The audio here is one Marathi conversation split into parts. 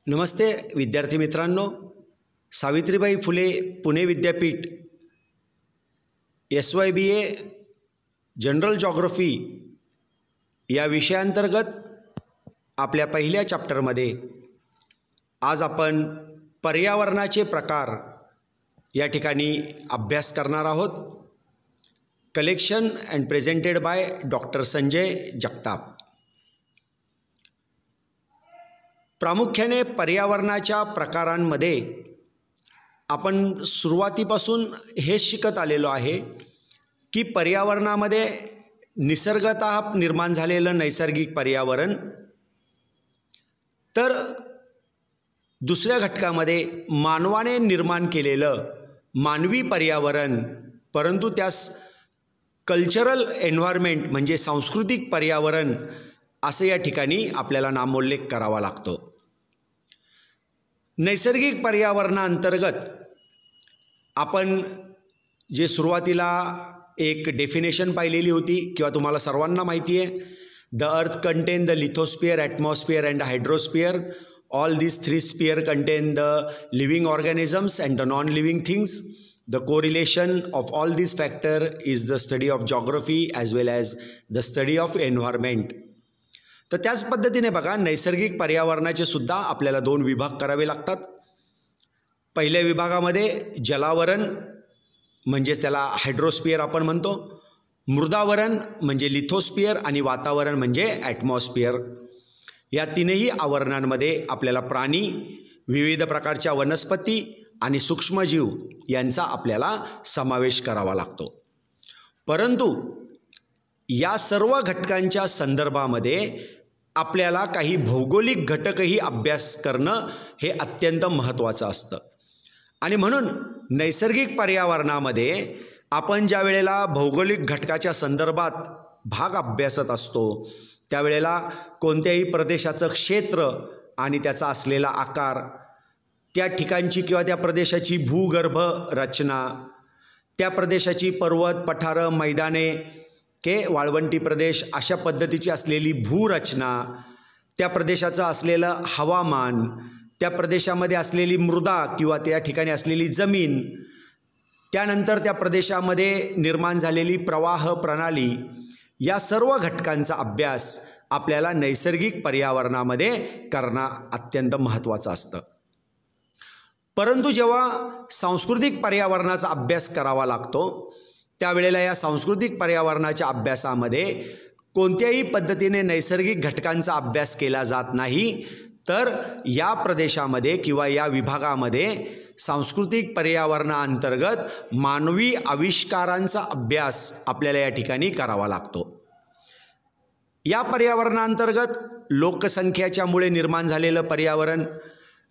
नमस्ते विद्यार्थी मित्रांनो, सावित्रीबाई फुले पुणे विद्यापीठ SYBA जनरल जॉग्राफी या विषयांतर्गत आपल्या पहिल्या चॅप्टरमध्ये आज आपण पर्यावरणाचे प्रकार या ठिकाणी अभ्यास करणार आहोत. Collection and presented by doctor Sanjay Jagtap. प्रामुख्याने पर्यावरणाच्या प्रकारांमध्ये आपण सुरुवातीपासून हे शिकत आलेलो आहे की पर्यावरणामध्ये निसर्गतः निर्माण झालेलं नैसर्गिक पर्यावरण, तर दुसऱ्या घटकामध्ये मानवाने निर्माण केलेलं मानवी पर्यावरण, परंतु त्यास कल्चरल एन्व्हायरमेंट म्हणजे सांस्कृतिक पर्यावरण असे या ठिकाणी आपल्याला नामोल्लेख करावा लागतो. नैसर्गिक पर्यावरणाअंतर्गत आपण जे सुरुवातीला एक डेफिनेशन पाहिलेली होती किंवा तुम्हाला सर्वांना माहिती आहे, the earth contain the lithosphere, atmosphere and hydrosphere. All these three sphere contain the living organisms and the non-living things. The correlation of all these factor is the study of geography as well as the study of environment. तर त्याच पद्धतीने बघा, नैसर्गिक पर्यावरणाचे सुद्धा आपल्याला दोन विभाग करावे लागतात. पहिल्या विभागामध्ये जलावरण म्हणजेच त्याला हायड्रोस्फिअर आपण म्हणतो, मृदावरण म्हणजे लिथोस्फिअर आणि वातावरण म्हणजे ॲटमॉस्फिअर. या तीनही आवरणांमध्ये आपल्याला प्राणी, विविध प्रकारच्या वनस्पती आणि सूक्ष्मजीव यांचा आपल्याला समावेश करावा लागतो. परंतु या सर्व घटकांच्या संदर्भामध्ये आपल्याला काही भौगोलिक घटकही अभ्यास करणं हे अत्यंत महत्त्वाचं असतं. आणि म्हणून नैसर्गिक पर्यावरणामध्ये आपण ज्या वेळेला भौगोलिक घटकाच्या संदर्भात भाग अभ्यासत असतो त्यावेळेला कोणत्याही प्रदेशाचं क्षेत्र आणि त्याचा असलेला आकार, त्या ठिकाणची किंवा त्या प्रदेशाची भूगर्भ रचना, त्या प्रदेशाची पर्वत, पठारं, मैदाने, वाळवंटी प्रदेश अशा पद्धतीची असलेली भूरचना, त्या प्रदेशाचं असलेलं हवामान, त्या प्रदेशामध्ये असलेली मृदा किंवा त्या ठिकाणी असलेली जमीन, त्यानंतर त्या प्रदेशामध्ये निर्माण झालेली प्रवाह प्रणाली, या सर्व घटकांचा अभ्यास आपल्याला नैसर्गिक पर्यावरणामध्ये करणं अत्यंत महत्त्वाचं असतं. परंतु जेव्हा सांस्कृतिक पर्यावरणाचा अभ्यास करावा लागतो त्यावेळेला या सांस्कृतिक पर्यावरणाच्या अभ्यासामध्ये कोणत्याही पद्धतीने नैसर्गिक घटकांचा अभ्यास केला जात नाही, तर या प्रदेशामध्ये किंवा या विभागामध्ये सांस्कृतिक पर्यावरणाअंतर्गत मानवी आविष्कारांचा अभ्यास आपल्याला या ठिकाणी करावा लागतो. या पर्यावरणाअंतर्गत लोकसंख्येच्यामुळे निर्माण झालेलं पर्यावरण,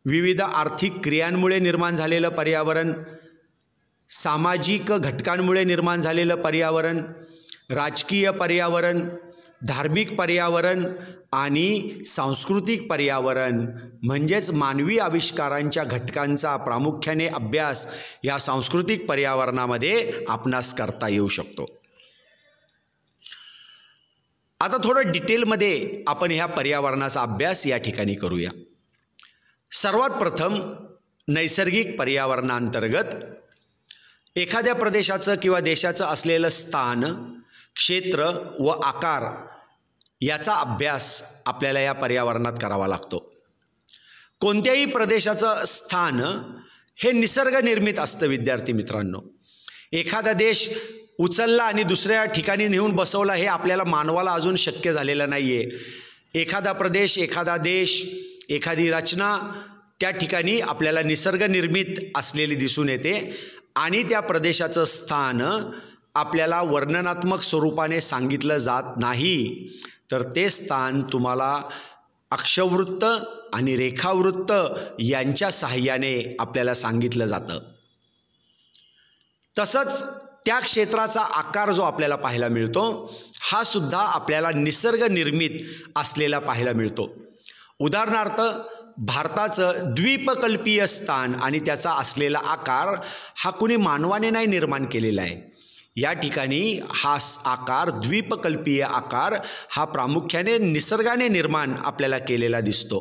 विविध आर्थिक क्रियांमुळे निर्माण झालेलं पर्यावरण, सामाजिक घटकांमुळे निर्माण झालेलं पर्यावरण, राजकीय पर्यावरण, धार्मिक पर्यावरण आणि सांस्कृतिक पर्यावरण म्हणजेच मानवी आविष्कारांच्या घटकांचा प्रामुख्याने अभ्यास या सांस्कृतिक पर्यावरणामध्ये आपणास करता येऊ शकतो. आता थोडं डिटेलमध्ये आपण ह्या पर्यावरणाचा अभ्यास या ठिकाणी करूया. सर्वात प्रथम नैसर्गिक पर्यावरणाअंतर्गत एखाद्या प्रदेशाचं किंवा देशाचं असलेलं स्थान, क्षेत्र व आकार याचा अभ्यास आपल्याला या पर्यावरणात करावा लागतो. कोणत्याही प्रदेशाचं स्थान हे निसर्गनिर्मित असतं विद्यार्थी मित्रांनो. एखादा देश उचलला आणि दुसऱ्या ठिकाणी नेऊन बसवला हे आपल्याला मानवाला अजून शक्य झालेलं नाही आहे. एखादा प्रदेश, एखादा देश, एखादी रचना त्या ठिकाणी आपल्याला निसर्गनिर्मित असलेली दिसून येते आणि त्या प्रदेशाचं स्थान आपल्याला वर्णनात्मक स्वरूपाने सांगितलं जात नाही, तर ते स्थान तुम्हाला अक्षवृत्त आणि रेखावृत्त यांच्या सहाय्याने आपल्याला सांगितलं जातं. तसंच त्या क्षेत्राचा आकार जो आपल्याला पाहायला मिळतो हा सुद्धा आपल्याला निसर्गनिर्मित असलेला पाहायला मिळतो. उदाहरणार्थ भारताचं द्वीपकल्पीय स्थान आणि त्याचा असलेला आकार हा कुणी मानवाने नाही निर्माण केलेला आहे. या ठिकाणी हा आकार द्वीपकल्पीय आकार हा प्रामुख्याने निसर्गाने निर्माण आपल्याला केलेला दिसतो.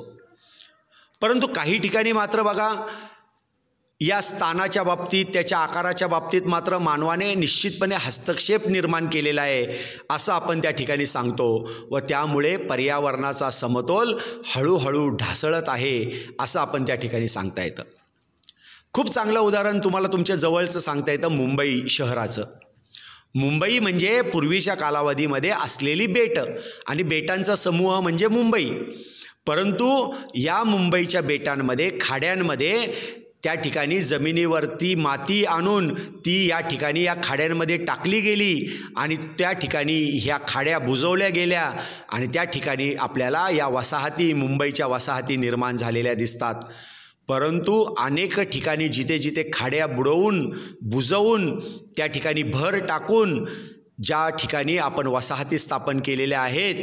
परंतु काही ठिकाणी मात्र बघा, या स्थानाच्या बाबतीत, त्याच्या आकाराच्या बाबतीत मात्र मानवाने निश्चितपणे हस्तक्षेप निर्माण केलेला आहे असं आपण त्या ठिकाणी सांगतो व त्यामुळे पर्यावरणाचा समतोल हळूहळू ढासळत आहे असं आपण त्या ठिकाणी सांगता येतं. खूप चांगलं उदाहरण तुम्हाला तुमच्या जवळचं सांगता येतं मुंबई शहराचं. मुंबई म्हणजे पूर्वीच्या कालावधीमध्ये असलेली बेटं आणि बेटांचा समूह म्हणजे मुंबई. परंतु या मुंबईच्या बेटांमध्ये, खाड्यांमध्ये त्या ठिकाणी जमिनीवरती माती आणून ती या ठिकाणी या खाड्यांमध्ये टाकली गेली आणि त्या ठिकाणी ह्या खाड्या बुजवल्या गेल्या आणि त्या ठिकाणी आपल्याला या वसाहती, मुंबईच्या वसाहती निर्माण झालेल्या दिसतात. परंतु अनेक ठिकाणी जिथे जिथे खाड्या बुडवून, बुजवून, त्या ठिकाणी भर टाकून ज्या ठिकाणी आपण वसाहती स्थापन केलेल्या आहेत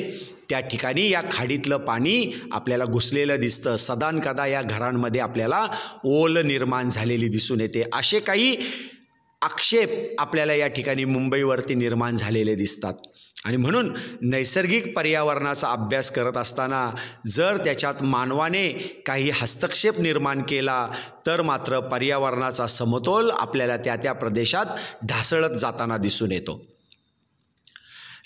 त्या ठिकाणी या खाडीतलं पाणी आपल्याला घुसलेलं दिसतं. सदानकदा या घरांमध्ये आपल्याला ओल निर्माण झालेली दिसून येते. असे काही आक्षेप आपल्याला या ठिकाणी मुंबईवरती निर्माण झालेले दिसतात. आणि म्हणून नैसर्गिक पर्यावरणाचा अभ्यास करत असताना जर त्याच्यात मानवाने काही हस्तक्षेप निर्माण केला तर मात्र पर्यावरणाचा समतोल आपल्याला त्या त्या प्रदेशात ढासळत जाताना दिसून येतो.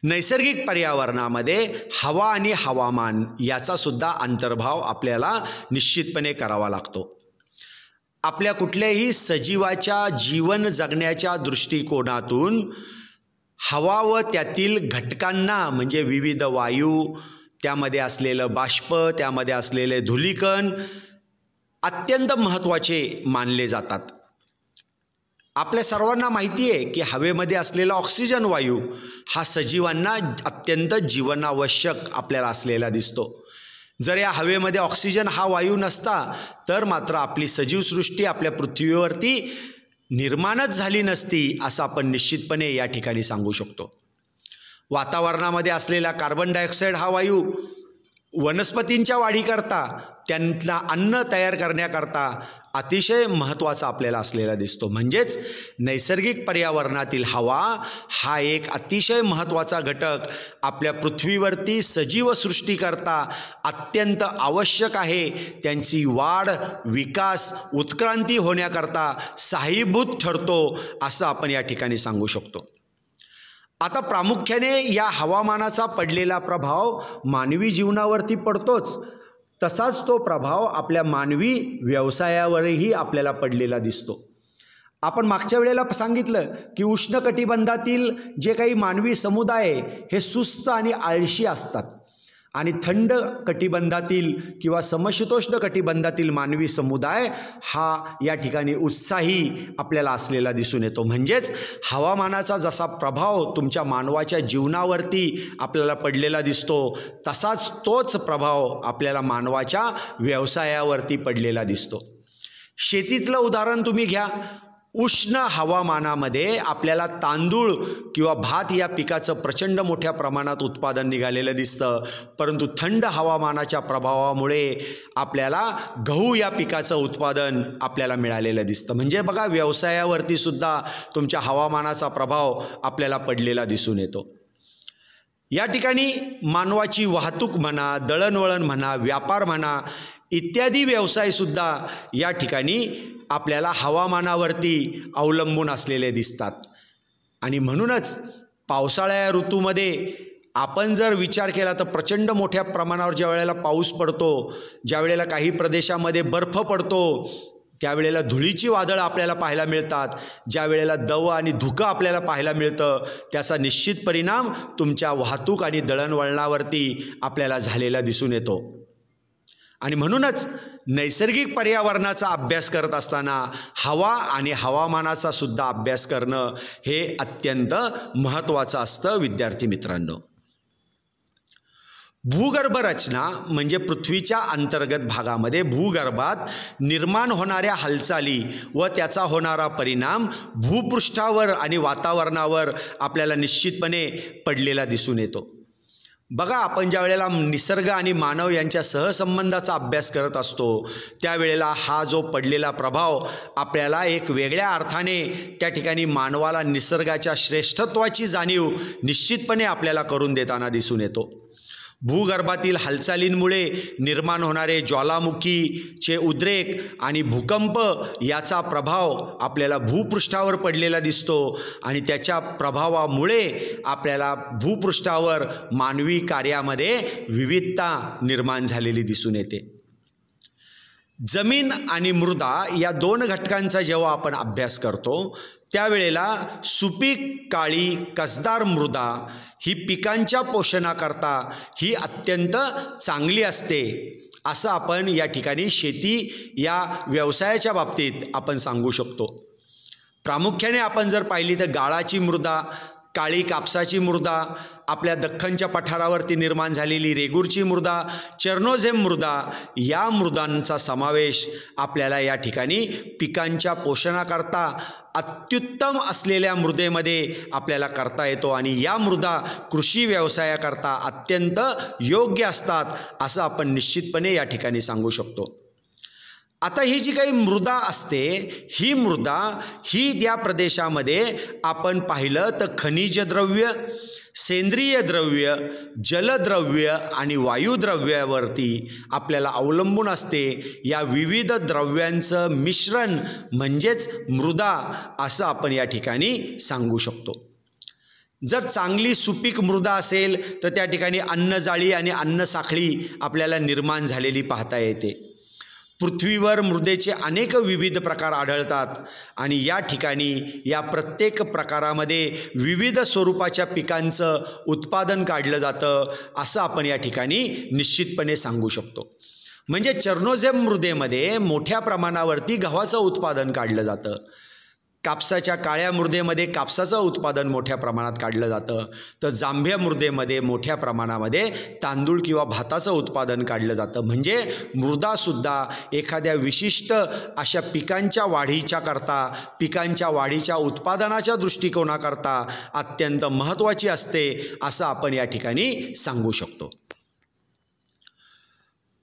नैसर्गिक पर्यावरणामध्ये हवा आणि हवामान याचा सुद्धा अंतर्भाव आपल्याला निश्चितपणे करावा लागतो. आपल्या कुठल्याही सजीवाच्या जीवन जगण्याच्या दृष्टिकोनातून हवा व त्यातील घटकांना म्हणजे विविध वायू, त्यामध्ये असलेलं बाष्प, त्यामध्ये असलेले धूलिकण अत्यंत महत्त्वाचे मानले जातात. आपल्या सर्वांना माहिती आहे की हवेमध्ये असलेला ऑक्सिजन वायू हा सजीवांना अत्यंत जीवनावश्यक आपल्याला असलेला दिसतो. जर या हवेमध्ये ऑक्सिजन हा वायू नसता तर मात्र आपली सजीवसृष्टी आपल्या पृथ्वीवरती निर्माणच झाली नसती असं आपण निश्चितपणे या ठिकाणी सांगू शकतो. वातावरणामध्ये असलेला कार्बन डायऑक्साईड हा वायू वनस्पतींच्या वाढीकरता, त्यांना अन्न तयार करण्याकरता अतिशय महत्त्वाचा आपल्याला असलेला दिसतो. म्हणजेच नैसर्गिक पर्यावरणातील हवा हा एक अतिशय महत्त्वाचा घटक आपल्या पृथ्वीवरती सजीव सृष्टीकरता अत्यंत आवश्यक आहे. त्यांची वाढ, विकास, उत्क्रांती होण्याकरता सहाय्यभूत ठरतो असं आपण या ठिकाणी सांगू शकतो. आता प्रामुख्याने या हवामानाचा पडलेला प्रभाव मानवी जीवनावरती पडतोच, तसाच तो प्रभाव आपल्या मानवी व्यवसायावरही आपल्याला पडलेला दिसतो. आपण मागच्या वेळेला सांगितलं की उष्णकटिबंधातील जे काही मानवी समुदाय हे सुस्त आणि आळशी असतात आणि थंड कटिबंधातील किंवा समशीतोष्ण कटिबंधातील मानवी समुदाय हा या ठिकाणी उत्साही आपल्याला असलेला दिसून येतो. म्हणजेच हवामानाचा जसा प्रभाव तुमच्या मानवाच्या जीवनावरती आपल्याला पडलेला दिसतो तसाच तोच प्रभाव आपल्याला मानवाच्या व्यवसायावरती पडलेला दिसतो. शेतीतलं उदाहरण तुम्ही घ्या. उष्ण हवामानामध्ये आपल्याला तांदूळ किंवा भात या पिकाचं प्रचंड मोठ्या प्रमाणात उत्पादन निघालेलं दिसतं. परंतु थंड हवामानाच्या प्रभावामुळे आपल्याला गहू या पिकाचं उत्पादन आपल्याला मिळालेलं दिसतं. म्हणजे बघा, व्यवसायावरती सुद्धा तुमच्या हवामानाचा प्रभाव आपल्याला पडलेला दिसून येतो. या ठिकाणी मानवाची वाहतूक म्हणा, दळणवळण म्हणा, व्यापार म्हणा इत्यादी व्यवसायसुद्धा या ठिकाणी आपल्याला हवामानावरती अवलंबून असलेले दिसतात. आणि म्हणूनच पावसाळ्या ऋतूमध्ये आपण जर विचार केला तर प्रचंड मोठ्या प्रमाणावर ज्या वेळेला पाऊस पडतो, ज्या वेळेला काही प्रदेशामध्ये बर्फ पडतो, त्यावेळेला धुळीची वादळं आपल्याला पाहायला मिळतात. ज्या वेळेला दव आणि धुकं आपल्याला पाहायला मिळतं त्याचा निश्चित परिणाम तुमच्या वाहतूक आणि दळणवळणावरती आपल्याला झालेला दिसून येतो. आणि म्हणूनच नैसर्गिक पर्यावरणाचा अभ्यास करत असताना हवा आणि हवामानाचा सुद्धा अभ्यास करणं हे अत्यंत महत्त्वाचं असतं विद्यार्थी मित्रांनो. भूगर्भ रचना म्हणजे पृथ्वीच्या अंतर्गत भागामध्ये भूगर्भात निर्माण होणाऱ्या हालचाली व त्याचा होणारा परिणाम भूपृष्ठावर आणि वातावरणावर आपल्याला निश्चितपणे पडलेला दिसून येतो. बघा, आपण ज्या वेळेला निसर्ग आणि मानव यांच्या सहसंबंधाचा अभ्यास करत असतो त्यावेळेला हा जो पडलेला प्रभाव आपल्याला एक वेगळ्या अर्थाने त्या ठिकाणी मानवाला निसर्गाच्या श्रेष्ठत्वाची जाणीव निश्चितपणे आपल्याला करून देताना दिसून येतो. भूगर्भातील हालचालींमुळे निर्माण होणारे ज्वालामुखीचे उद्रेक आणि भूकंप याचा प्रभाव आपल्याला भूपृष्ठावर पडलेला दिसतो आणि त्याच्या प्रभावामुळे आपल्याला भूपृष्ठावर मानवी कार्यामध्ये विविधता निर्माण झालेली दिसून येते. जमीन आणि मृदा या दोन घटकांचा जेव्हा आपण अभ्यास करतो त्यावेळेला सुपीक काळी कसदार मृदा ही पिकांच्या पोषणाकरता ही अत्यंत चांगली असते असं आपण या ठिकाणी शेती या व्यवसायाच्या बाबतीत आपण सांगू शकतो. प्रामुख्याने आपण जर पाहिली तर गाळाची मृदा, काळी कापसाची मृदा, आपल्या दख्खनच्या पठारावरती निर्माण झालेली रेगूरची मृदा, चर्नोझेम मृदा या मृदांचा समावेश आपल्याला या ठिकाणी पिकांच्या पोषणाकरता अत्युत्तम असलेल्या मृदेमध्ये आपल्याला करता येतो आणि या मृदा कृषी व्यवसायाकरता अत्यंत योग्य असतात असं आपण निश्चितपणे या ठिकाणी सांगू शकतो. आता ही जी काही मृदा असते ही मृदा ही त्या प्रदेशामध्ये आपण पाहिलं तर खनिज द्रव्य, सेंद्रिय द्रव्य, जलद्रव्य आणि वायुद्रव्यावरती आपल्याला अवलंबून असते. या विविध द्रव्यांचं मिश्रण म्हणजेच मृदा असं आपण या ठिकाणी सांगू शकतो. जर चांगली सुपीक मृदा असेल तर त्या ठिकाणी अन्नजाळी आणि अन्नसाखळी आपल्याला निर्माण झालेली पाहता येते. पृथ्वीवर मृदेचे अनेक विविध प्रकार आढळतात आणि या ठिकाणी या प्रत्येक प्रकारामध्ये विविध स्वरूपाच्या पिकांचं उत्पादन काढलं जातं असं आपण या ठिकाणी निश्चितपणे सांगू शकतो. म्हणजे चर्नोझेम मृदेमध्ये मोठ्या प्रमाणावरती गव्हाचं उत्पादन काढलं जातं. कापसाच्या काळ्या मृदेमध्ये कापसाचं उत्पादन मोठ्या प्रमाणात काढलं जातं. तर जांभ्या मृदेमध्ये मोठ्या प्रमाणामध्ये तांदूळ किंवा भाताचं उत्पादन काढलं जातं. म्हणजे मृदासुद्धा एखाद्या विशिष्ट अशा पिकांच्या वाढीच्या करता, पिकांच्या वाढीच्या उत्पादनाच्या दृष्टिकोनाकरता अत्यंत महत्त्वाची असते असं आपण या ठिकाणी सांगू शकतो.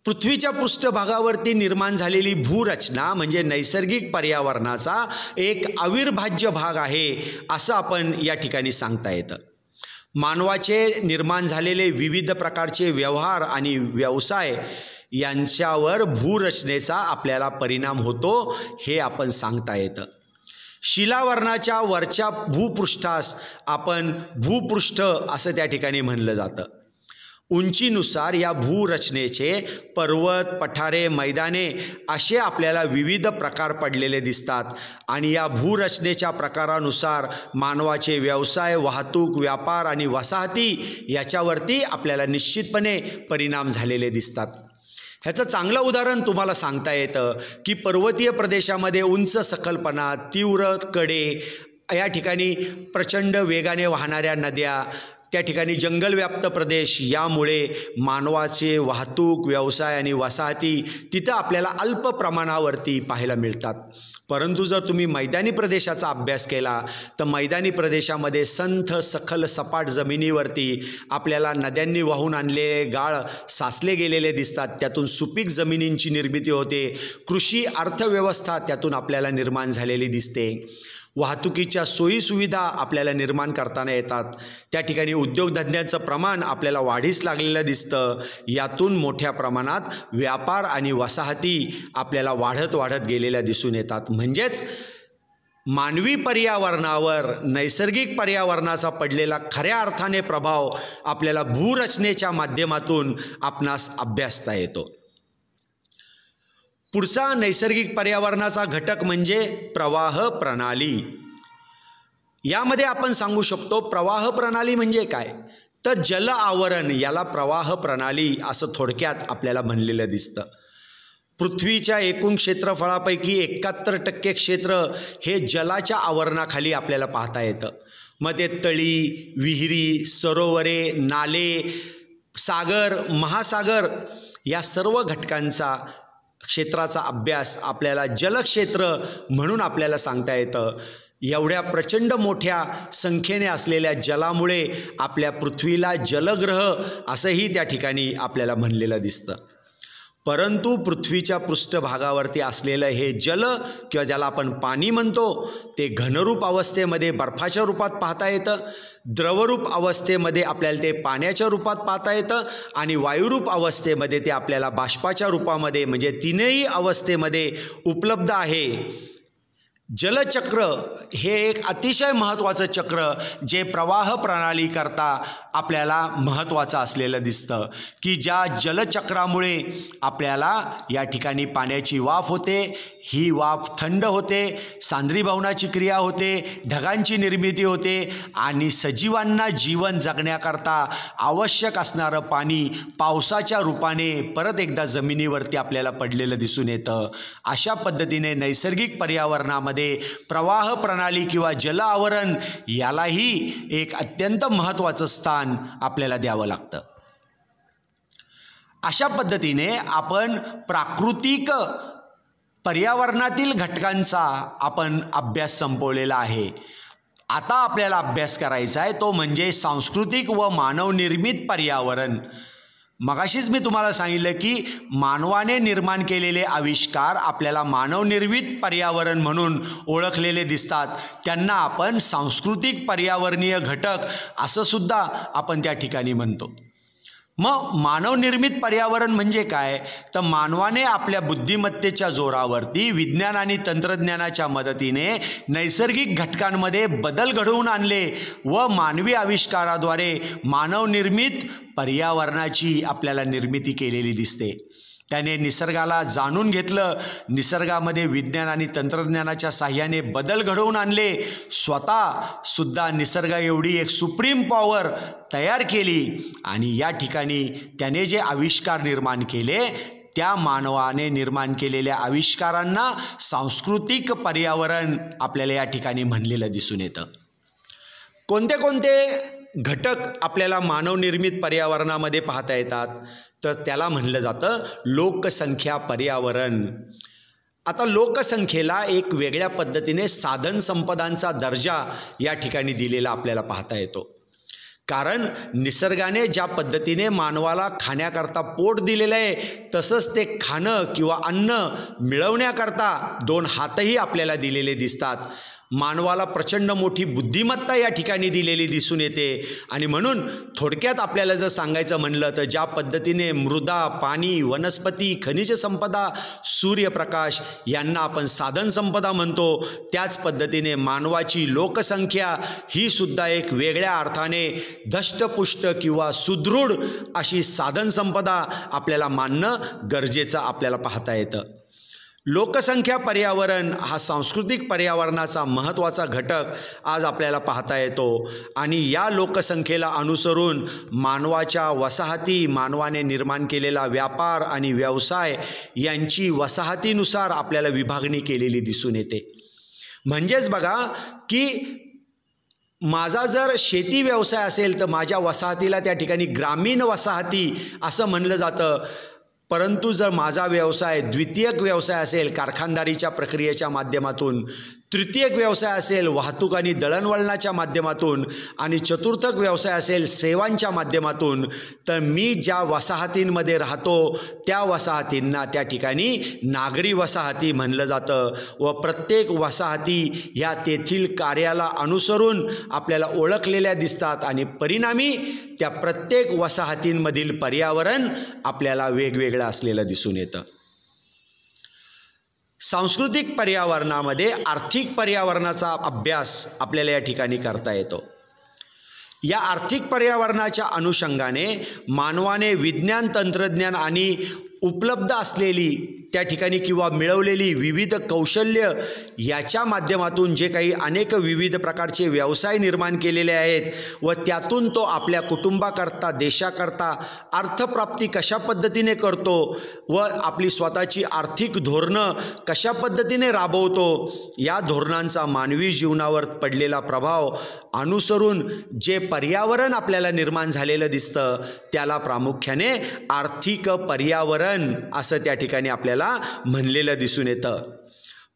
पृथ्वीच्या पृष्ठभागावरती निर्माण झालेली भूरचना म्हणजे नैसर्गिक पर्यावरणाचा एक अविभाज्य भाग आहे असं आपण या ठिकाणी सांगता येतं. मानवाचे निर्माण झालेले विविध प्रकारचे व्यवहार आणि व्यवसाय यांच्यावर भूरचनेचा आपल्याला परिणाम होतो हे आपण सांगता येतं. शिलावरणाच्या वरच्या भूपृष्ठास आपण भूपृष्ठ असं त्या ठिकाणी म्हणलं जातं. उंचीनुसार या भूरचनेचे पर्वत, पठारे, मैदाने असे आपल्याला विविध प्रकार पडलेले दिसतात आणि या भूरचनेच्या प्रकारानुसार मानवाचे व्यवसाय, वाहतूक, व्यापार आणि वसाहती याच्यावरती आपल्याला निश्चितपणे परिणाम झालेले दिसतात. ह्याचं चांगलं उदाहरण तुम्हाला सांगता येतं की पर्वतीय प्रदेशामध्ये उंच सखलपणा, तीव्र कडे, या ठिकाणी प्रचंड वेगाने वाहणाऱ्या नद्या, त्या ठिकाणी जंगलव्याप्त प्रदेश यामुळे मानवाचे वाहतूक, व्यवसाय आणि वसाहती तिथं आपल्याला अल्प प्रमाणावरती पाहायला मिळतात. परंतु जर तुम्ही मैदानी प्रदेशाचा अभ्यास केला तर मैदानी प्रदेशामध्ये संथ सखल सपाट जमिनीवरती आपल्याला नद्यांनी वाहून आणलेले गाळ साचले गेलेले दिसतात. त्यातून सुपीक जमिनींची निर्मिती होते. कृषी अर्थव्यवस्था त्यातून आपल्याला निर्माण झालेली दिसते. वाहतुकीच्या सोयीसुविधा आपल्याला निर्माण करताना येतात. त्या ठिकाणी उद्योगधंद्यांचं प्रमाण आपल्याला वाढीस लागलेलं दिसतं. यातून मोठ्या प्रमाणात व्यापार आणि वसाहती आपल्याला वाढत गेलेल्या दिसून येतात. म्हणजेच मानवी पर्यावरणावर नैसर्गिक पर्यावरणाचा पडलेला खऱ्या अर्थाने प्रभाव आपल्याला भूरचनेच्या माध्यमातून आपणास अभ्यासता येतो. पुढचा नैसर्गिक पर्यावरणाचा घटक म्हणजे प्रवाह प्रणाली. यामध्ये आपण सांगू शकतो प्रवाह प्रणाली म्हणजे काय, तर जल आवरण याला प्रवाह प्रणाली असं थोडक्यात आपल्याला म्हणलेलं दिसतं. पृथ्वीच्या एकूण क्षेत्रफळापैकी 71% क्षेत्र हे जलाच्या आवरणाखाली आपल्याला पाहता येतं. मग ते तळी, विहिरी, सरोवरे, नाले, सागर, महासागर या सर्व घटकांचा क्षेत्राचा अभ्यास आपल्याला जलक्षेत्र म्हणून आपल्याला सांगता येतं. एवढ्या प्रचंड मोठ्या संख्येने असलेल्या जलामुळे आपल्या पृथ्वीला जलग्रह असंही त्या ठिकाणी आपल्याला म्हणलेलं दिसतं. परंतु पृथ्वीच्या पृष्ठभागावरती असलेलं हे जल किंवा ज्याला आपण पाणी म्हणतो ते घनरूप अवस्थेमध्ये बर्फाच्या रूपात पाहता येतं, द्रवरूप अवस्थेमध्ये आपल्याला ते पाण्याच्या रूपात पाहता येतं आणि वायुरूप अवस्थेमध्ये ते आपल्याला बाष्पाच्या रूपामध्ये म्हणजे तीनही अवस्थेमध्ये उपलब्ध आहे. जलचक्र हे एक अतिशय महत्त्वाचं चक्र जे प्रवाह प्रणालीकरता आपल्याला महत्त्वाचं असलेलं दिसतं की ज्या जलचक्रामुळे आपल्याला या ठिकाणी पाण्याची वाफ होते, ही वाफ थंड होते, सांद्रीभवनाची क्रिया होते, ढगांची निर्मिती होते आणि सजीवांना जीवन जगण्याकरता आवश्यक असणारं पाणी पावसाच्या रूपाने परत एकदा जमिनीवरती आपल्याला पडलेलं दिसून येतं. अशा पद्धतीने नैसर्गिक पर्यावरणामध्ये प्रवाह प्रणाली किंवा जल आवरण यालाही एक अत्यंत महत्त्वाचं स्थान आपल्याला द्यावं लागतं. अशा पद्धतीने आपण प्राकृतिक पर्यावरणातील घटकांचा आपण अभ्यास संपवलेला आहे. आता आपल्याला अभ्यास करायचा आहे तो म्हणजे सांस्कृतिक व मानवनिर्मित पर्यावरण. मगाशीच मी तुम्हाला सांगितलं की मानवाने निर्माण केलेले आविष्कार आपल्याला मानवनिर्मित पर्यावरण म्हणून ओळखलेले दिसतात. त्यांना आपण सांस्कृतिक पर्यावरणीय घटक असं सुद्धा आपण त्या ठिकाणी म्हणतो. मग मानवनिर्मित पर्यावरण म्हणजे काय तर मानवाने आपल्या बुद्धिमत्तेच्या जोरावरती विज्ञान आणि तंत्रज्ञानाच्या मदतीने नैसर्गिक घटकांमध्ये बदल घडवून आणले व मानवी आविष्काराद्वारे मानवनिर्मित पर्यावरणाची आपल्याला निर्मिती केलेली दिसते. त्याने निसर्गाला जाणून घेतलं, निसर्गामध्ये विज्ञान आणि तंत्रज्ञानाच्या साह्याने बदल घडवून आणले, स्वतःसुद्धा निसर्ग एवढी एक सुप्रीम पॉवर तयार केली आणि या ठिकाणी त्याने जे आविष्कार निर्माण केले त्या मानवाने निर्माण केलेल्या आविष्कारांना सांस्कृतिक पर्यावरण आपल्याला या ठिकाणी म्हणलेलं दिसून येतं. कोणते कोणते घटक आपल्याला मानवनिर्मित पर्यावरणामध्ये पाहता येतात तर त्याला म्हणलं जातं लोकसंख्या पर्यावरण. आता लोकसंख्येला एक वेगळ्या पद्धतीने साधन संपदांचा दर्जा या ठिकाणी दिलेला आपल्याला पाहता येतो. कारण निसर्गाने ज्या पद्धतीने मानवाला खाण्याकरता पोट दिलेलं आहे तसंच ते खाणं किंवा अन्न मिळवण्याकरता दोन हातही आपल्याला दिलेले दिसतात. मानवाला प्रचंड मोठी बुद्धिमत्ता या ठिकाणी दिलेली दिसून येते आणि म्हणून थोडक्यात आपल्याला जर सांगायचं म्हणलं तर ज्या पद्धतीने मृदा, पाणी, वनस्पती, खनिज संपदा, सूर्यप्रकाश यांना आपण साधन संपदा म्हणतो त्याच पद्धतीने मानवाची लोकसंख्या ही सुद्धा एक वेगळ्या अर्थाने धष्टपुष्ट किंवा सुदृढ अशी साधन संपदा आपल्याला मानणं गरजेचं आपल्याला पाहता येतं. लोकसंख्या पर्यावरण हा सांस्कृतिक पर्यावरणाचा महत्त्वाचा घटक आज आपल्याला पाहता येतो आणि या लोकसंख्येला अनुसरून मानवाच्या वसाहती, मानवाने निर्माण केलेला व्यापार आणि व्यवसाय यांची वसाहतीनुसार आपल्याला विभागणी केलेली दिसून येते. म्हणजेच बघा की माझा जर शेती व्यवसाय असेल तर माझ्या वसाहतीला त्या ठिकाणी ग्रामीण वसाहती असं म्हणलं जातं. परंतु जर माझा व्यवसाय द्वितीयक व्यवसाय असेल कारखानदारीच्या प्रक्रियेच्या माध्यमातून, तृतीयक व्यवसाय असेल वाहतूक आणि दळणवळणाच्या माध्यमातून आणि चतुर्थक व्यवसाय असेल सेवांच्या माध्यमातून तर मी ज्या वसाहतींमध्ये राहतो त्या वसाहतींना त्या ठिकाणी नागरी वसाहती म्हणलं जातं व प्रत्येक वसाहती ह्या तेथील कार्याला अनुसरून आपल्याला ओळखलेल्या दिसतात आणि परिणामी त्या प्रत्येक वसाहतींमधील पर्यावरण आपल्याला वेगवेगळं असलेलं दिसून येतं. सांस्कृतिक पर्यावरणामध्ये आर्थिक पर्यावरणाचा अभ्यास आपल्याला या ठिकाणी करता येतो. या आर्थिक पर्यावरणाच्या अनुषंगाने मानवाने विज्ञान, तंत्रज्ञान आणि उपलब्ध असलेली त्या ठिकाणी किंवा मिळवलेली विविध कौशल्य याच्या माध्यमातून जे काही अनेक विविध प्रकारचे व्यवसाय निर्माण केलेले आहेत व त्यातून तो आपल्या कुटुंबाकरता, देशाकरता अर्थप्राप्ती कशा पद्धतीने करतो व आपली स्वतःची आर्थिक धोरणं कशा पद्धतीने राबवतो या धोरणांचा मानवी जीवनावर पडलेला प्रभाव अनुसरून जे पर्यावरण आपल्याला निर्माण झालेलं दिसतं त्याला प्रामुख्याने आर्थिक पर्यावरण असं त्या ठिकाणी आपल्याला म्हणलेलं दिसून येतं.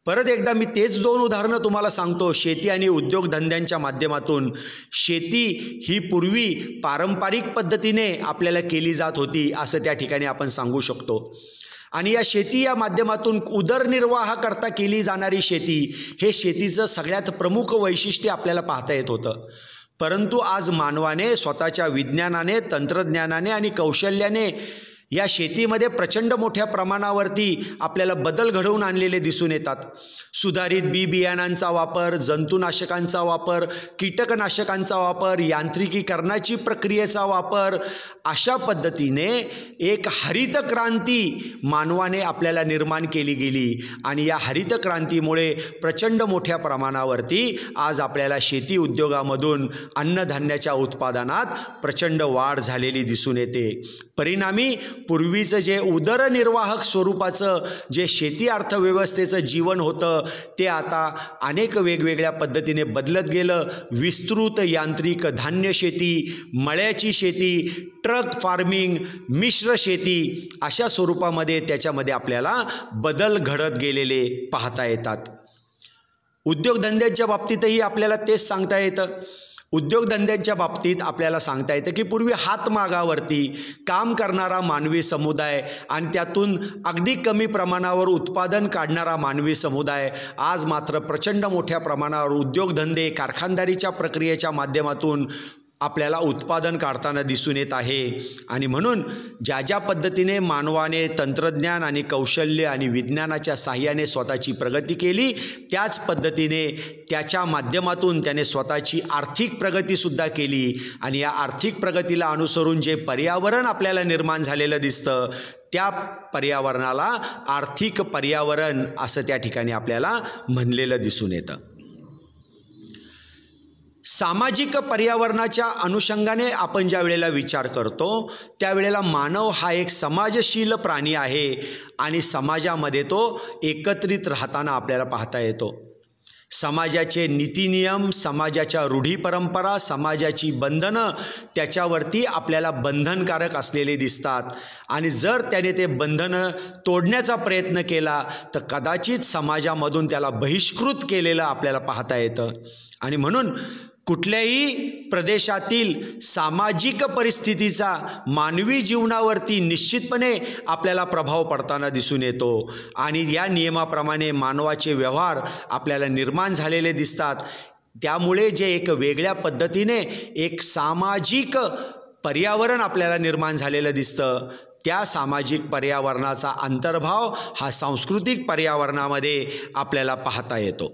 परत एकदा मी तेच दोन उदाहरणं तुम्हाला सांगतो. शेती आणि उद्योगधंद्यांच्या माध्यमातून शेती ही पूर्वी पारंपरिक पद्धतीने आपल्याला केली जात होती असं त्या ठिकाणी आपण सांगू शकतो. आणि या शेती या माध्यमातून उदरनिर्वाहाकरता केली जाणारी शेती हे शेतीचं सगळ्यात प्रमुख वैशिष्ट्य आपल्याला पाहता येत होतं. परंतु आज मानवाने स्वतःच्या विज्ञानाने, तंत्रज्ञानाने आणि कौशल्याने या शेतीमध्ये प्रचंड मोठ्या प्रमाणावरती आपल्याला बदल घडवून आणलेले दिसून येतात. सुधारित बी बियाणांचा वापर, जंतुनाशकांचा वापर, कीटकनाशकांचा वापर, यांत्रिकीकरणाची प्रक्रियेचा वापर, अशा पद्धतीने एक हरित क्रांती मानवाने आपल्याला निर्माण केली गेली. आणि या हरित क्रांतीमुळे प्रचंड मोठ्या प्रमाणावरती आज आपल्याला शेती उद्योगामधून अन्नधान्याच्या उत्पादनात प्रचंड वाढ झालेली दिसून येते. परिणामी पूर्वीचं जे उदरनिर्वाहक स्वरूपाचं जे शेती अर्थव्यवस्थेचं जीवन होतं ते आता अनेक वेगवेगळ्या पद्धतीने बदलत गेलं. विस्तृत यांत्रिक धान्य शेती, मळ्याची शेती, ट्रक फार्मिंग, मिश्र शेती अशा स्वरूपामध्ये त्याच्यामध्ये आपल्याला बदल घडत गेलेले पाहता येतात. उद्योगधंद्यांच्या बाबतीतही आपल्याला तेच सांगता येतं. उद्योगधंद्यांच्या बाबतीत आपल्याला सांगता येतं की पूर्वी हातमागावरती काम करणारा मानवी समुदाय आणि त्यातून अगदी कमी प्रमाणावर उत्पादन काढणारा मानवी समुदाय आज मात्र प्रचंड मोठ्या प्रमाणावर उद्योगधंदे, कारखानदारीच्या प्रक्रियेच्या माध्यमातून आपल्याला उत्पादन काढताना दिसून येत आहे. आणि म्हणून ज्या ज्या पद्धतीने मानवाने तंत्रज्ञान आणि कौशल्य आणि विज्ञानाच्या साहाय्याने स्वतःची प्रगती केली, त्याच पद्धतीने त्याच्या माध्यमातून त्याने स्वतःची आर्थिक प्रगतीसुद्धा केली. आणि या आर्थिक प्रगतीला अनुसरून जे पर्यावरण आपल्याला निर्माण झालेलं दिसतं त्या पर्यावरणाला आर्थिक पर्यावरण असं त्या ठिकाणी आपल्याला म्हणलेलं दिसून येतं. सामाजिक पर्यावरणाच्या अनुषंगाने आपण ज्या वेळेला विचार करतो त्यावेळेला मानव हा एक समाजशील प्राणी आहे आणि समाजामध्ये तो एकत्रित राहताना आपल्याला पाहता येतो. समाजाचे नीतिनियम, समाजाच्या रूढी परंपरा, समाजाची बंधनं त्याच्यावरती आपल्याला बंधनकारक असलेले दिसतात. आणि जर त्याने ते बंधनं तोडण्याचा प्रयत्न केला तर कदाचित समाजामधून त्याला बहिष्कृत केलेलं आपल्याला पाहता येतं. आणि म्हणून कुठल्याही प्रदेशातील सामाजिक परिस्थितीचा मानवी जीवनावरती निश्चितपणे आपल्याला प्रभाव पडताना दिसून येतो. आणि या नियमाप्रमाणे मानवाचे व्यवहार आपल्याला निर्माण झालेले दिसतात. त्यामुळे जे एक वेगळ्या पद्धतीने एक सामाजिक पर्यावरण आपल्याला निर्माण झालेलं दिसतं, त्या सामाजिक पर्यावरणाचा अंतर्भाव हा सांस्कृतिक पर्यावरणामध्ये आपल्याला पाहता येतो.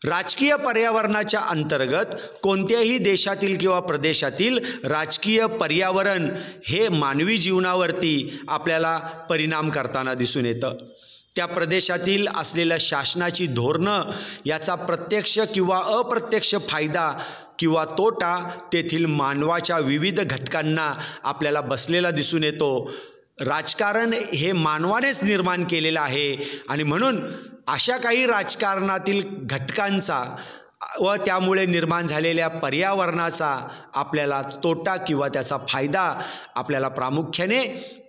राजकीय पर्यावरणाच्या अंतर्गत कोणत्याही देशातील किंवा प्रदेशातील राजकीय पर्यावरण हे मानवी जीवनावरती आपल्याला परिणाम करताना दिसून येतं. त्या प्रदेशातील असलेल्या शासनाची धोरणं याचा प्रत्यक्ष किंवा अप्रत्यक्ष फायदा किंवा तोटा तेथील मानवाच्या विविध घटकांना आपल्याला बसलेला दिसून येतो. राजकारण हे मानवानेच निर्माण केलेलं आहे आणि म्हणून अशा काही राजकारणातील घटकांचा व त्यामुळे निर्माण झालेल्या पर्यावरणाचा आपल्याला तोटा किंवा त्याचा फायदा आपल्याला प्रामुख्याने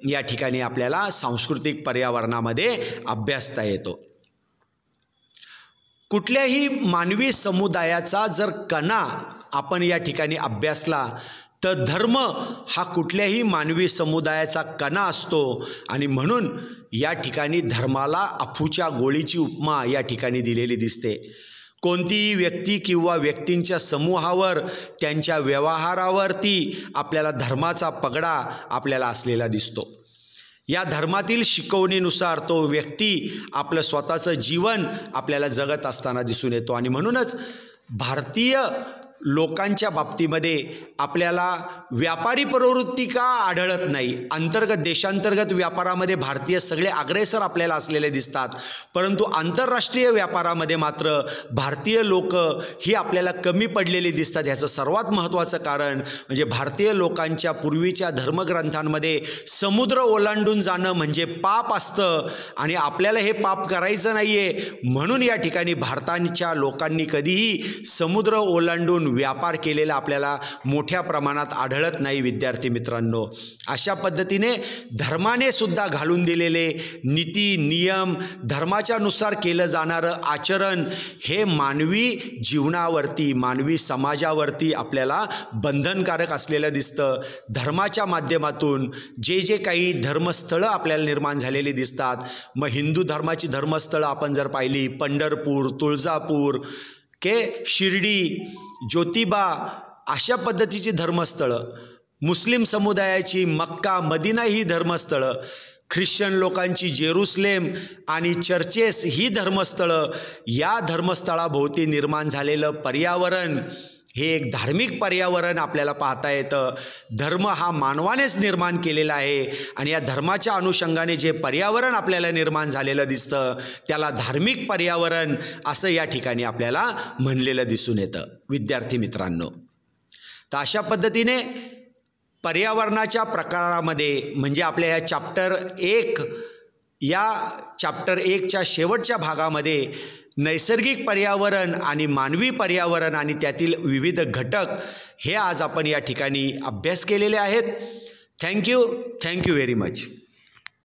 या ठिकाणी आपल्याला सांस्कृतिक पर्यावरणामध्ये अभ्यासता येतो. कुठल्याही मानवी समुदायाचा जर कणा आपण या ठिकाणी अभ्यासला तर धर्म हा कुठल्याही मानवी समुदायाचा कणा असतो. आणि म्हणून या ठिकाणी धर्माला अफूच्या गोळीची उपमा या ठिकाणी दिलेली दिसते. कोणतीही व्यक्ती किंवा व्यक्तींच्या समूहावर त्यांच्या व्यवहारावरती आपल्याला धर्माचा पगडा आपल्याला असलेला दिसतो. या धर्मातील शिकवणीनुसार तो व्यक्ती आपलं स्वतःचं जीवन आपल्याला जगत असताना दिसून येतो. आणि म्हणूनच भारतीय लोकांच्या बाबतीमध्ये आपल्याला व्यापारी प्रवृत्ती का आढळत नाही. अंतर्गत देशांतर्गत व्यापारामध्ये भारतीय सगळे अग्रेसर आपल्याला असलेले दिसतात, परंतु आंतरराष्ट्रीय व्यापारामध्ये मात्र भारतीय लोक ही आपल्याला कमी पडलेली दिसतात. ह्याचं सर्वात महत्त्वाचं कारण म्हणजे भारतीय लोकांच्या पूर्वीच्या धर्मग्रंथांमध्ये समुद्र ओलांडून जाणं म्हणजे पाप असतं आणि आपल्याला हे पाप करायचं नाही आहे. म्हणून या ठिकाणी भारताच्या लोकांनी कधीही समुद्र ओलांडून व्यापार केलेला आपल्याला मोठ्या प्रमाणात आढळत नाही विद्यार्थी मित्रांनो. अशा पद्धतीने धर्माने सुद्धा घालून दिलेले नीती नियम, धर्माच्यानुसार केलं जाणारं आचरण हे मानवी जीवनावरती, मानवी समाजावरती आपल्याला बंधनकारक असलेलं दिसतं. धर्माच्या माध्यमातून जे जे काही धर्मस्थळं आपल्याला निर्माण झालेली दिसतात, मग हिंदू धर्माची धर्मस्थळं आपण जर पाहिली, पंढरपूर, तुळजापूर, शिर्डी, ज्योतिबा, अशा पद्धतीची धर्मस्थळं, मुस्लिम समुदायाची मक्का, मदिना ही धर्मस्थळं, ख्रिश्चन लोकांची जेरुसलेम आणि चर्चेस ही धर्मस्थळं, या धर्मस्थळाभोवती निर्माण झालेलं पर्यावरण हे एक धार्मिक पर्यावरण आपल्याला पाहता येतं. धर्म हा मानवानेच निर्माण केलेला आहे आणि या धर्माच्या अनुषंगाने जे पर्यावरण आपल्याला निर्माण झालेलं दिसतं त्याला धार्मिक पर्यावरण असं या ठिकाणी आपल्याला म्हणलेलं दिसून येतं विद्यार्थी मित्रांनो. तर अशा पद्धतीने पर्यावरणाच्या प्रकारामध्ये म्हणजे आपल्या या चॅप्टर 1च्या शेवटच्या भागामध्ये नैसर्गिक पर्यावरण आणि मानवी पर्यावरण आणि त्यातील विविध घटक हे आज आपण या ठिकाणी अभ्यास केलेले आहेत. Thank you very much.